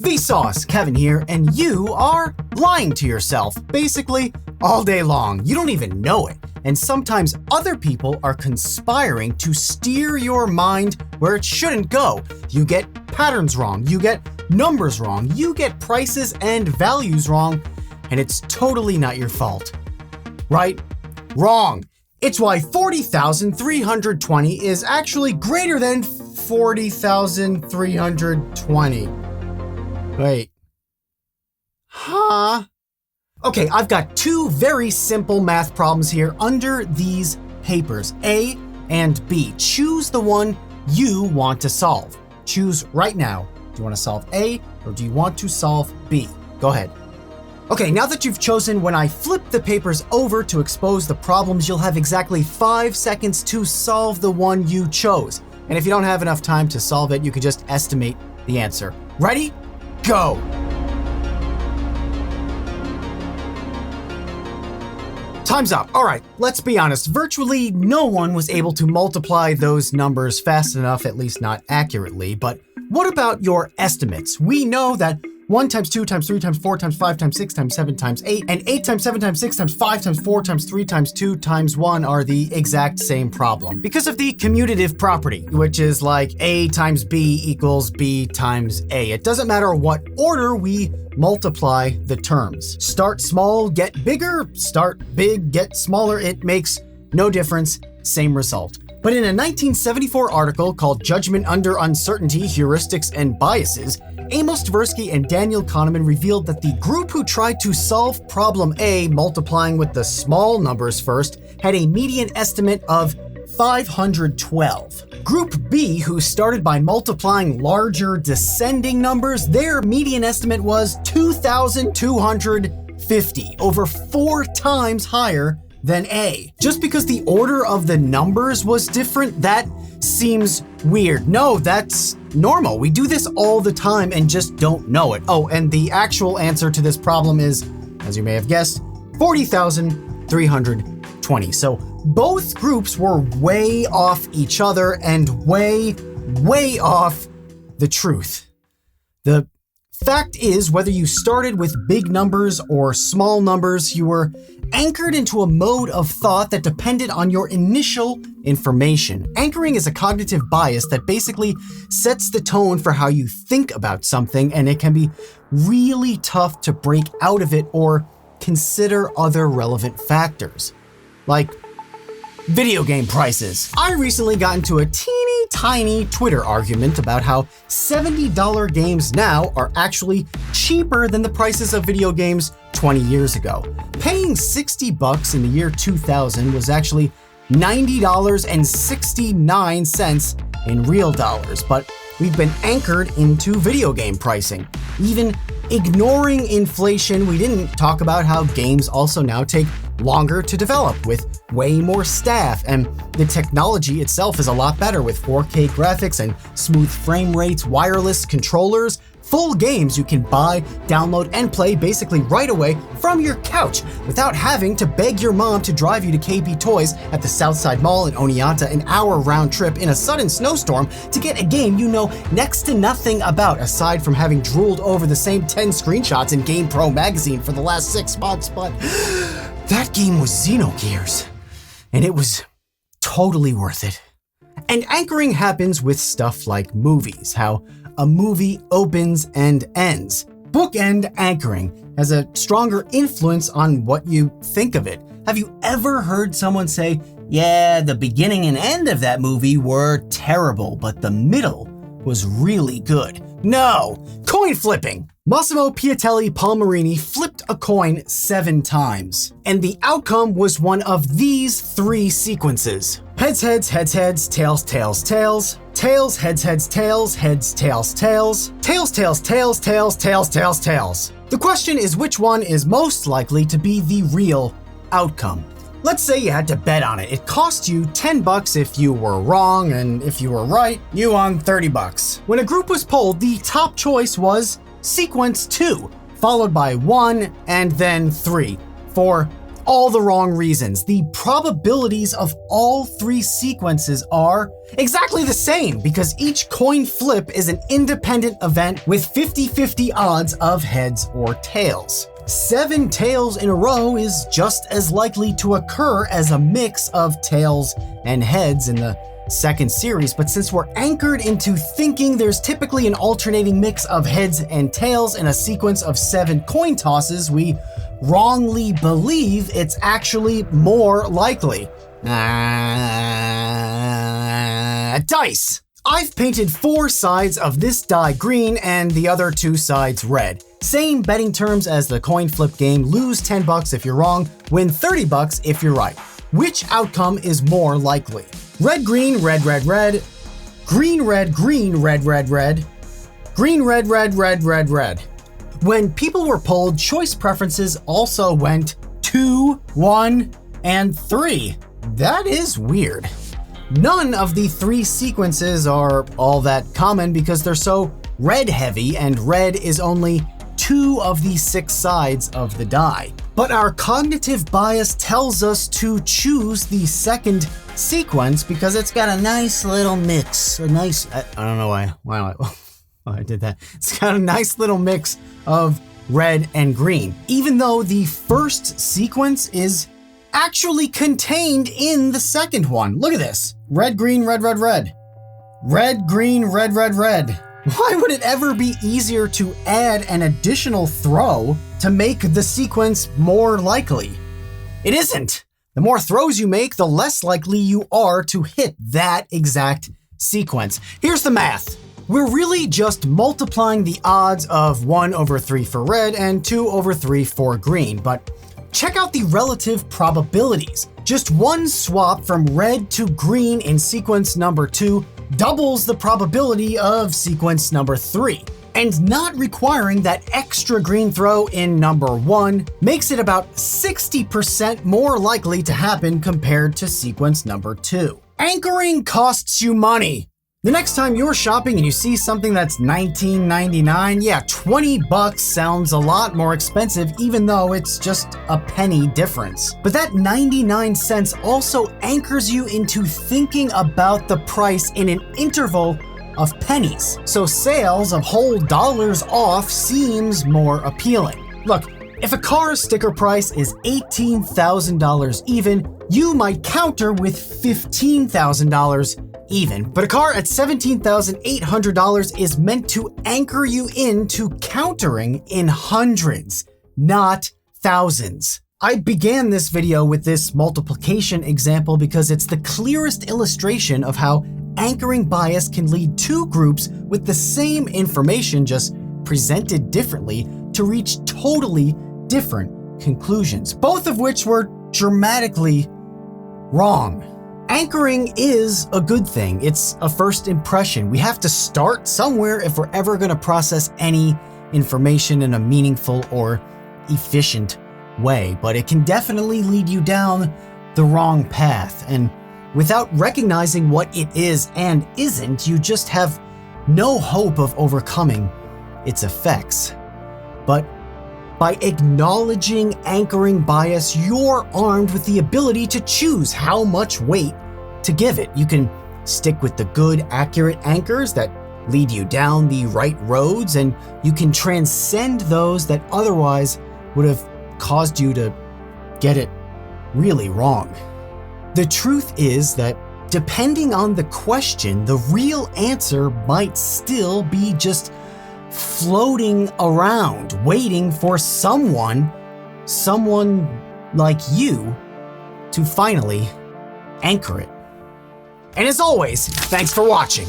Vsauce, Kevin here, and you are lying to yourself, basically, all day long. You don't even know it. And sometimes other people are conspiring to steer your mind where it shouldn't go. You get patterns wrong, you get numbers wrong, you get prices and values wrong, and it's totally not your fault. Right? Wrong. It's why 40,320 is actually greater than 40,320. Wait. Huh? Okay, I've got two very simple math problems here under these papers, A and B. Choose the one you want to solve. Choose right now. Do you want to solve A or do you want to solve B? Go ahead. Okay, now that you've chosen, when I flip the papers over to expose the problems, you'll have exactly 5 seconds to solve the one you chose. And if you don't have enough time to solve it, you can just estimate the answer. Ready? Go! Time's up. All right, let's be honest. Virtually no one was able to multiply those numbers fast enough, at least not accurately. But what about your estimates? We know that 1 times 2 times 3 times 4 times 5 times 6 times 7 times 8, and 8 times 7 times 6 times 5 times 4 times 3 times 2 times 1 are the exact same problem. Because of the commutative property, which is like A times B equals B times A. It doesn't matter what order we multiply the terms. Start small, get bigger. Start big, get smaller. It makes no difference. Same result. But in a 1974 article called Judgment Under Uncertainty, Heuristics and Biases, Amos Tversky and Daniel Kahneman revealed that the group who tried to solve problem A, multiplying with the small numbers first, had a median estimate of 512. Group B, who started by multiplying larger descending numbers, their median estimate was 2,250, over 4 times higher than A. Just because the order of the numbers was different, that seems weird. No, that's normal. We do this all the time and just don't know it. Oh, and the actual answer to this problem is, as you may have guessed, 40,320. So both groups were way off each other and way off the truth. The fact is, whether you started with big numbers or small numbers, you were anchored into a mode of thought that depended on your initial information. Anchoring is a cognitive bias that basically sets the tone for how you think about something, and it can be really tough to break out of it or consider other relevant factors, like video game prices. I recently got into a teeny tiny Twitter argument about how $70 games now are actually cheaper than the prices of video games 20 years ago. Paying $60 in the year 2000 was actually $90.69 in real dollars, but we've been anchored into video game pricing. Even ignoring inflation, we didn't talk about how games also now take longer to develop with way more staff, and the technology itself is a lot better with 4K graphics and smooth frame rates, wireless controllers, full games you can buy, download, and play basically right away from your couch without having to beg your mom to drive you to KB Toys at the Southside Mall in Oneonta an hour round trip in a sudden snowstorm to get a game you know next to nothing about aside from having drooled over the same 10 screenshots in GamePro magazine for the last 6 months, but that game was Xenogears, and it was totally worth it. And anchoring happens with stuff like movies, how a movie opens and ends. Bookend anchoring has a stronger influence on what you think of it. Have you ever heard someone say, yeah, the beginning and end of that movie were terrible, but the middle was really good? No! Coin flipping! Massimo Piatelli-Palmarini flipped a coin 7 times, and the outcome was one of these 3 sequences. Heads, heads, heads, heads, tails, tails, tails, tails, heads, heads, tails, heads, tails, tails, tails, tails, tails, tails, tails, tails, tails. The question is which one is most likely to be the real outcome. Let's say you had to bet on it. It cost you $10 if you were wrong, and if you were right, you won $30. When a group was polled, the top choice was sequence 2, followed by 1 and then 3, for all the wrong reasons. The probabilities of all three sequences are exactly the same because each coin flip is an independent event with 50-50 odds of heads or tails. 7 tails in a row is just as likely to occur as a mix of tails and heads in the second series, but since we're anchored into thinking there's typically an alternating mix of heads and tails in a sequence of 7 coin tosses, we wrongly believe it's actually more likely. Dice! I've painted 4 sides of this die green and the other 2 sides red. Same betting terms as the coin flip game, lose $10 if you're wrong, win $30 if you're right. Which outcome is more likely? Red, green, red, red, red. Green, red, red, red. Green, red, red, red. When people were polled, choice preferences also went 2, 1, and 3. That is weird. None of the 3 sequences are all that common because they're so red heavy, and red is only 2 of the 6 sides of the die. But our cognitive bias tells us to choose the second sequence because it's got a nice little mix. I don't know why I did that. It's got a nice little mix of red and green, even though the first sequence is actually contained in the second one. Look at this. Red, green, red, red, red. Red, green, red, red, red. Why would it ever be easier to add an additional throw to make the sequence more likely? It isn't. The more throws you make, the less likely you are to hit that exact sequence. Here's the math. We're really just multiplying the odds of 1/3 for red and 2/3 for green, but check out the relative probabilities. Just one swap from red to green in sequence number 2 doubles the probability of sequence number 3. And not requiring that extra green throw in number 1 makes it about 60% more likely to happen compared to sequence number 2. Anchoring costs you money. The next time you're shopping and you see something that's $19.99, yeah, $20 sounds a lot more expensive even though it's just a penny difference. But that 99 cents also anchors you into thinking about the price in an interval of pennies. So sales of whole dollars off seems more appealing. Look, if a car's sticker price is $18,000 even, you might counter with $15,000 even. But a car at $17,800 is meant to anchor you into countering in hundreds, not thousands. I began this video with this multiplication example because it's the clearest illustration of how anchoring bias can lead 2 groups with the same information just presented differently to reach totally different conclusions, both of which were dramatically wrong. Anchoring is a good thing. It's a first impression. We have to start somewhere if we're ever going to process any information in a meaningful or efficient way, but it can definitely lead you down the wrong path. And without recognizing what it is and isn't, you just have no hope of overcoming its effects. But by acknowledging anchoring bias, you're armed with the ability to choose how much weight to give it. You can stick with the good, accurate anchors that lead you down the right roads, and you can transcend those that otherwise would have caused you to get it really wrong. The truth is that depending on the question, the real answer might still be just floating around, waiting for someone like you to finally anchor it. And as always, thanks for watching.